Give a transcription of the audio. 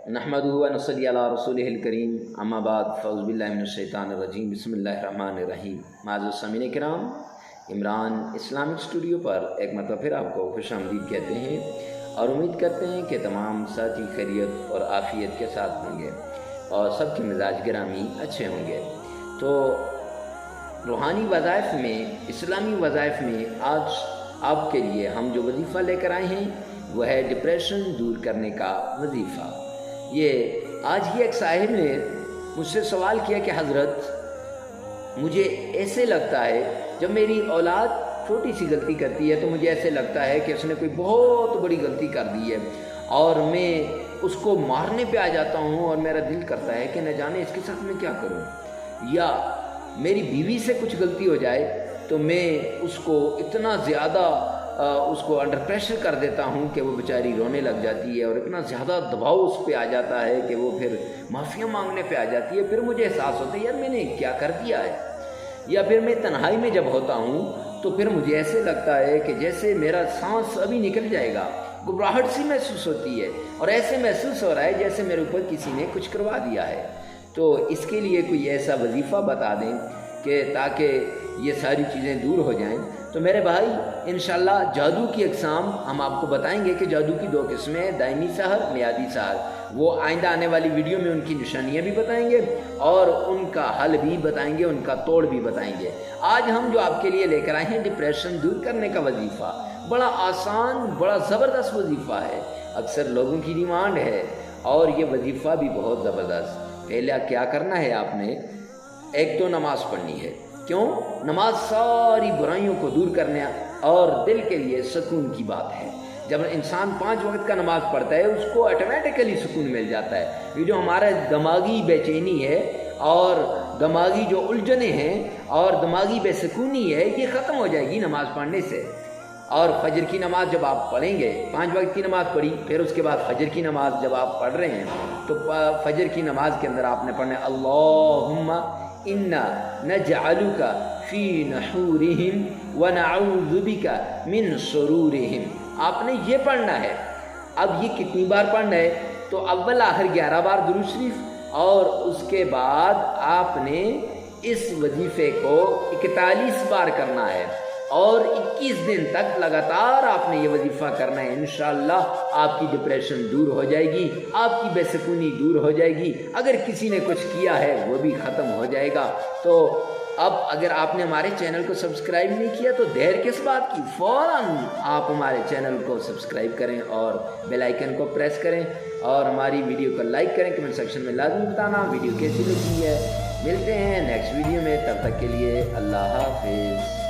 नहमदुहु व नसल्ली अला रसूलिहिल करीम अम्मा बाद फ़ौज़ु बिल्लाहि मिनश शैतानिर रजीम बिस्मिल्लाहिर रहमानिर रहीम। माज़ूर सामीन किराम, इमरान इस्लामिक स्टूडियो पर एक मरतबा फिर आपको खुशामदीद कहते हैं और उम्मीद करते हैं कि तमाम साथी खैरियत और आफ़ियत के साथ होंगे और सबके मिजाज गिरामी अच्छे होंगे। तो रूहानी वज़ाइफ में, इस्लामी वज़ाइफ में आज आपके लिए हम जो वजीफ़ा लेकर आए हैं वो है डिप्रेशन दूर करने का वजीफ़ा। ये आज ही एक साहिब ने मुझसे सवाल किया कि हज़रत, मुझे ऐसे लगता है जब मेरी औलाद छोटी सी गलती करती है तो मुझे ऐसे लगता है कि उसने कोई बहुत बड़ी गलती कर दी है और मैं उसको मारने पे आ जाता हूँ और मेरा दिल करता है कि न जाने इसके साथ मैं क्या करूँ। या मेरी बीवी से कुछ गलती हो जाए तो मैं उसको इतना ज़्यादा उसको अंडर प्रेशर कर देता हूँ कि वो बेचारी रोने लग जाती है और इतना ज़्यादा दबाव उस पर आ जाता है कि वो फिर माफ़िया मांगने पे आ जाती है। फिर मुझे एहसास होता है यार मैंने क्या कर दिया है। या फिर मैं तन्हाई में जब होता हूँ तो फिर मुझे ऐसे लगता है कि जैसे मेरा सांस अभी निकल जाएगा, घबराहट सी महसूस होती है और ऐसे महसूस हो रहा है जैसे मेरे ऊपर किसी ने कुछ करवा दिया है। तो इसके लिए कोई ऐसा वजीफ़ा बता दें कि ताकि ये सारी चीज़ें दूर हो जाएं। तो मेरे भाई इंशाल्लाह जादू की अक़साम हम आपको बताएंगे कि जादू की दो किस्में हैं, दायमी सहर, मियादी सहर। वो आइंदा आने वाली वीडियो में उनकी निशानियाँ भी बताएंगे और उनका हल भी बताएंगे, उनका तोड़ भी बताएंगे। आज हम जो आपके लिए लेकर आए हैं डिप्रेशन दूर करने का वजीफ़ा, बड़ा आसान, बड़ा ज़बरदस्त वजीफ़ा है। अक्सर लोगों की डिमांड है और ये वजीफ़ा भी बहुत ज़बरदस्त। पहले क्या करना है, आपने एक तो नमाज़ पढ़नी है। क्यों? नमाज सारी बुराइयों को दूर करने और दिल के लिए सुकून की बात है। जब इंसान 5 वक्त का नमाज पढ़ता है उसको ऑटोमेटिकली सुकून मिल जाता है। ये जो हमारा दिमागी बेचैनी है और दिमागी जो उलझने हैं और दिमागी बेसुकूनी है, ये ख़त्म हो जाएगी नमाज पढ़ने से। और फजर की नमाज जब आप पढ़ेंगे, 5 वक्त की नमाज पढ़ी, फिर उसके बाद फजर की नमाज जब आप पढ़ रहे हैं तो फजर की नमाज के अंदर आपने पढ़ना है अल्लाहुम्मा इन्ना नजअलुका फी नहूरिहिम व नऊज़ु बिका मिन शुरूरिहिम। आपने ये पढ़ना है। अब ये कितनी बार पढ़ना है? तो अव्वल आखिर 11 बार दुरूद शरीफ और उसके बाद आपने इस वजीफ़े को 41 बार करना है और 21 दिन तक लगातार आपने ये वजीफ़ा करना है। इंशाअल्लाह आपकी डिप्रेशन दूर हो जाएगी, आपकी बेसुकूनी दूर हो जाएगी। अगर किसी ने कुछ किया है वो भी ख़त्म हो जाएगा। तो अब अगर आपने हमारे चैनल को सब्सक्राइब नहीं किया तो देर किस बात की, फ़ौरन आप हमारे चैनल को सब्सक्राइब करें और बेल आइकन को प्रेस करें और हमारी वीडियो को लाइक करें। कमेंट सेक्शन में लाजमी बताना वीडियो कैसी लगी है। मिलते हैं नेक्स्ट वीडियो में, तब तक के लिए अल्लाह हाफिज़।